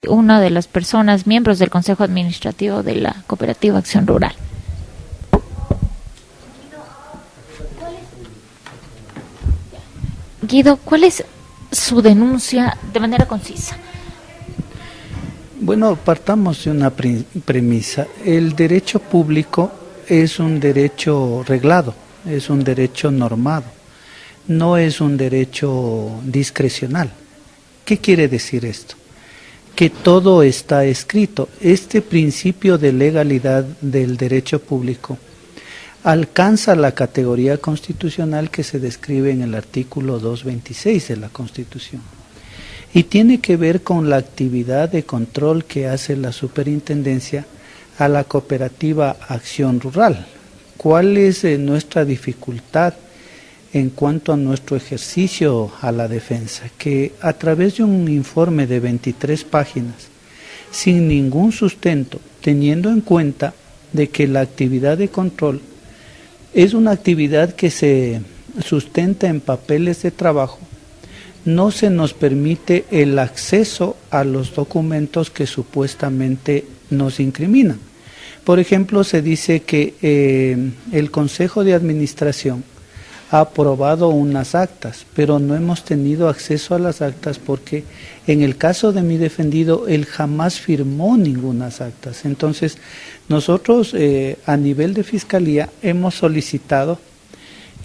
una de las personas, miembros del Consejo Administrativo de la Cooperativa Acción Rural. Guido, ¿cuál es su denuncia de manera concisa? Bueno, partamos de una premisa. El derecho público es un derecho reglado, es un derecho normado, no es un derecho discrecional. ¿Qué quiere decir esto? Que todo está escrito. Este principio de legalidad del derecho público alcanza la categoría constitucional que se describe en el artículo 226 de la Constitución. Y tiene que ver con la actividad de control que hace la superintendencia a la cooperativa Acción Rural. ¿Cuál es nuestra dificultad en cuanto a nuestro ejercicio a la defensa? Que a través de un informe de 23 páginas, sin ningún sustento, teniendo en cuenta de que la actividad de control es una actividad que se sustenta en papeles de trabajo, no se nos permite el acceso a los documentos que supuestamente nos incriminan. Por ejemplo, se dice que el Consejo de Administración ha aprobado unas actas, pero no hemos tenido acceso a las actas porque en el caso de mi defendido, él jamás firmó ninguna actas. Entonces, nosotros a nivel de Fiscalía hemos solicitado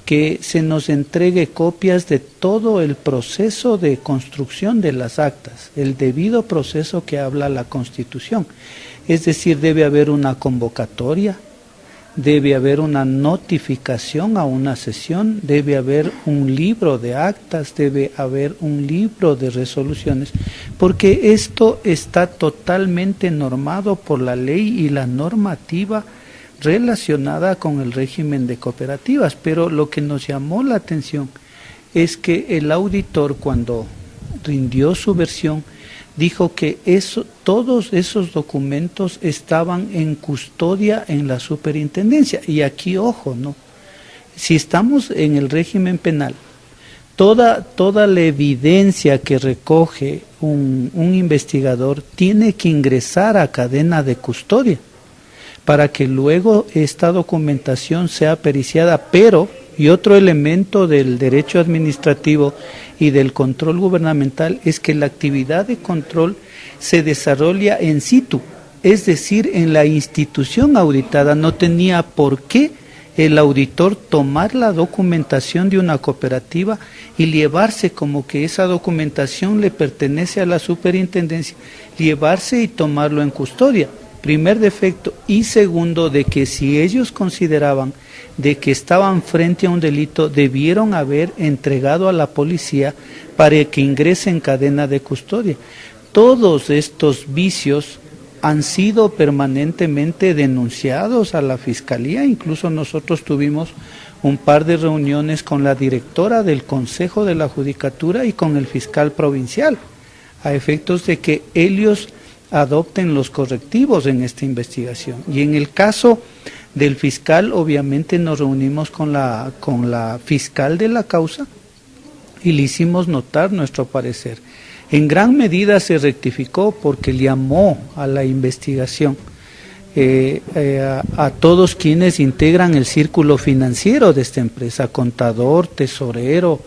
que se nos entregue copias de todo el proceso de construcción de las actas, el debido proceso que habla la Constitución. Es decir, debe haber una convocatoria, debe haber una notificación a una sesión, debe haber un libro de actas, debe haber un libro de resoluciones, porque esto está totalmente normado por la ley y la normativa relacionada con el régimen de cooperativas. Pero lo que nos llamó la atención es que el auditor, cuando rindió su versión, dijo que todos esos documentos estaban en custodia en la superintendencia. Y aquí, ojo, ¿no? Si estamos en el régimen penal, toda la evidencia que recoge un investigador tiene que ingresar a cadena de custodia para que luego esta documentación sea periciada. Pero, y otro elemento del derecho administrativo y del control gubernamental es que la actividad de control se desarrolla in situ, es decir, en la institución auditada. No tenía por qué el auditor tomar la documentación de una cooperativa y llevarse como que esa documentación le pertenece a la superintendencia, llevarse y tomarlo en custodia. Primer defecto. Y segundo, de que si ellos consideraban de que estaban frente a un delito, debieron haber entregado a la policía para que ingrese en cadena de custodia. Todos estos vicios han sido permanentemente denunciados a la Fiscalía. Incluso nosotros tuvimos un par de reuniones con la directora del Consejo de la Judicatura y con el fiscal provincial, a efectos de que ellos adopten los correctivos en esta investigación. Y en el caso del fiscal, obviamente nos reunimos con la fiscal de la causa y le hicimos notar nuestro parecer. En gran medida se rectificó porque llamó a la investigación a todos quienes integran el círculo financiero de esta empresa, contador, tesorero,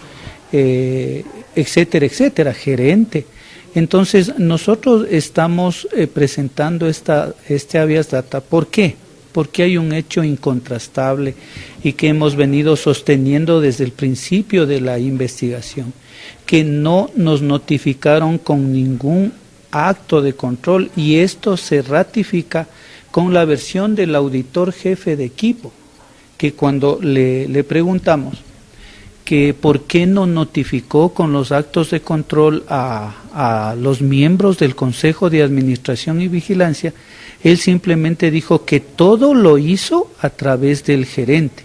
etcétera, etcétera, gerente. Entonces, nosotros estamos presentando este habeas data. ¿Por qué? Porque hay un hecho incontrastable y que hemos venido sosteniendo desde el principio de la investigación, que no nos notificaron con ningún acto de control, y esto se ratifica con la versión del auditor jefe de equipo, que cuando le preguntamos que por qué no notificó con los actos de control a los miembros del Consejo de Administración y Vigilancia, él simplemente dijo que todo lo hizo a través del gerente.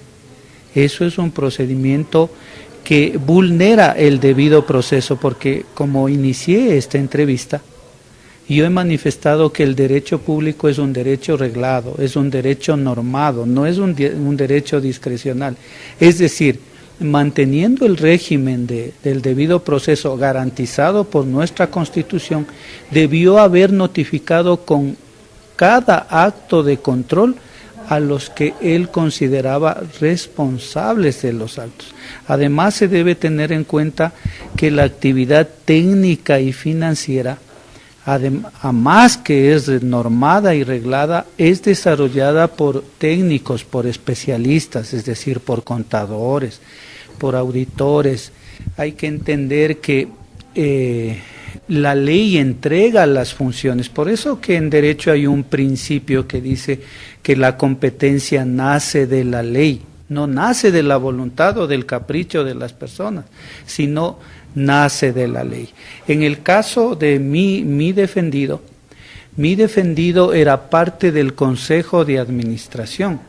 Eso es un procedimiento que vulnera el debido proceso, porque como inicié esta entrevista, yo he manifestado que el derecho público es un derecho reglado, es un derecho normado, no es un derecho discrecional. Es decir, manteniendo el régimen del debido proceso garantizado por nuestra Constitución, debió haber notificado con cada acto de control a los que él consideraba responsables de los actos. Además, se debe tener en cuenta que la actividad técnica y financiera, además que es normada y reglada, es desarrollada por técnicos, por especialistas, es decir, por contadores, por auditores. Hay que entender que la ley entrega las funciones, por eso que en derecho hay un principio que dice que la competencia nace de la ley, no nace de la voluntad o del capricho de las personas, sino nace de la ley. En el caso de mi defendido era parte del Consejo de Administración,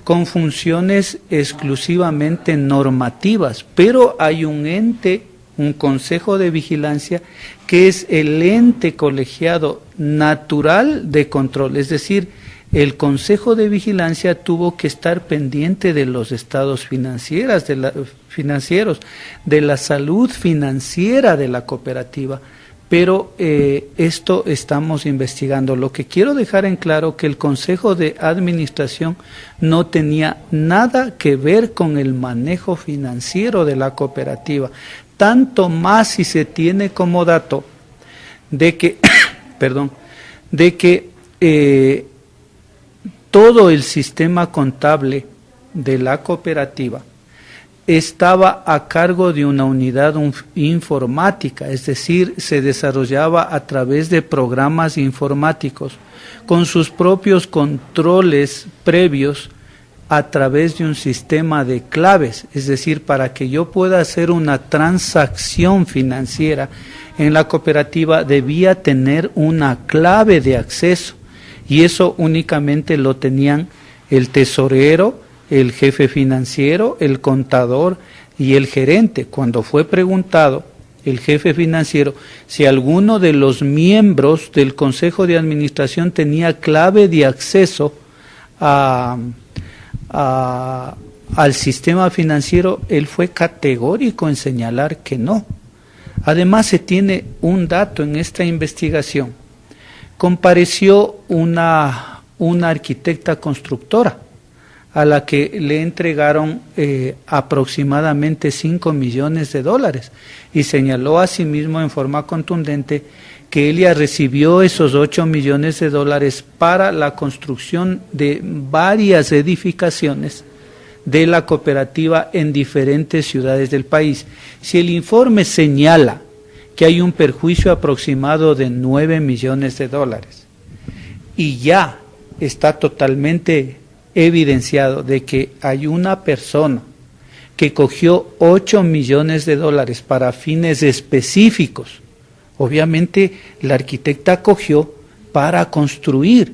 con funciones exclusivamente normativas, pero hay un ente, un Consejo de Vigilancia, que es el ente colegiado natural de control, es decir, el Consejo de Vigilancia tuvo que estar pendiente de los estados financieros, de la salud financiera de la cooperativa, pero esto estamos investigando. Lo que quiero dejar en claro que el Consejo de Administración no tenía nada que ver con el manejo financiero de la cooperativa, tanto más si se tiene como dato de que, todo el sistema contable de la cooperativa estaba a cargo de una unidad informática, es decir, se desarrollaba a través de programas informáticos con sus propios controles previos a través de un sistema de claves, es decir, para que yo pueda hacer una transacción financiera en la cooperativa debía tener una clave de acceso. Y eso únicamente lo tenían el tesorero, el jefe financiero, el contador y el gerente. Cuando fue preguntado el jefe financiero si alguno de los miembros del Consejo de Administración tenía clave de acceso al sistema financiero, él fue categórico en señalar que no. Además, se tiene un dato en esta investigación. Compareció una arquitecta constructora a la que le entregaron aproximadamente $5 millones y señaló asimismo en forma contundente que ella recibió esos $8 millones para la construcción de varias edificaciones de la cooperativa en diferentes ciudades del país. Si el informe señala que hay un perjuicio aproximado de $9 millones y ya está totalmente evidenciado de que hay una persona que cogió $8 millones para fines específicos, obviamente la arquitecta cogió para construir.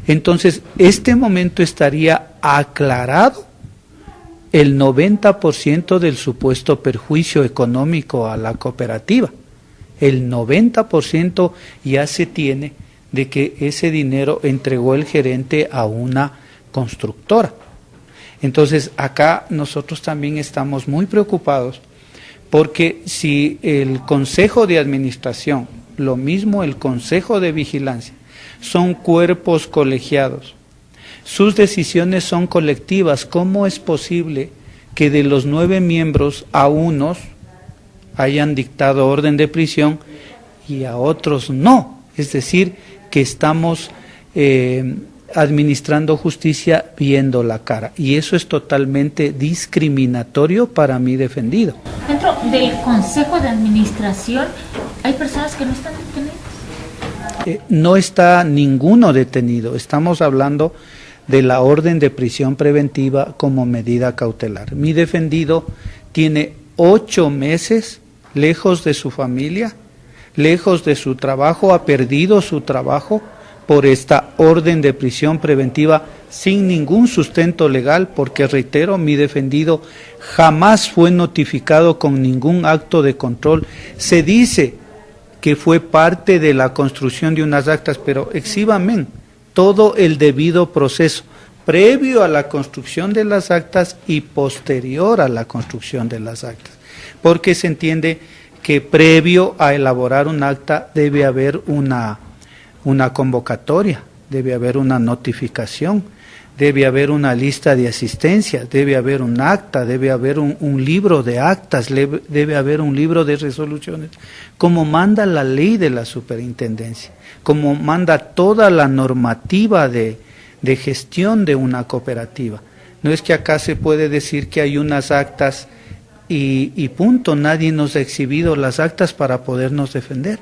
Entonces, este momento estaría aclarado el 90% del supuesto perjuicio económico a la cooperativa. El 90% ya se tiene de que ese dinero entregó el gerente a una constructora. Entonces, acá nosotros también estamos muy preocupados porque si el Consejo de Administración, lo mismo el Consejo de Vigilancia, son cuerpos colegiados, sus decisiones son colectivas, ¿cómo es posible que de los 9 miembros a unos hayan dictado orden de prisión y a otros no? Es decir, que estamos administrando justicia viendo la cara, y eso es totalmente discriminatorio para mi defendido. Dentro del Consejo de Administración hay personas que no están detenidas. No está ninguno detenido, estamos hablando de la orden de prisión preventiva como medida cautelar. Mi defendido tiene 8 meses lejos de su familia, lejos de su trabajo, ha perdido su trabajo por esta orden de prisión preventiva sin ningún sustento legal, porque reitero, mi defendido jamás fue notificado con ningún acto de control. Se dice que fue parte de la construcción de unas actas, pero exhiban todo el debido proceso previo a la construcción de las actas y posterior a la construcción de las actas, porque se entiende que previo a elaborar un acta debe haber una convocatoria, debe haber una notificación, debe haber una lista de asistencia, debe haber un acta, debe haber un libro de actas, debe haber un libro de resoluciones, como manda la ley de la superintendencia, como manda toda la normativa de gestión de una cooperativa. No es que acá se puede decir que hay unas actas y punto, nadie nos ha exhibido las actas para podernos defender.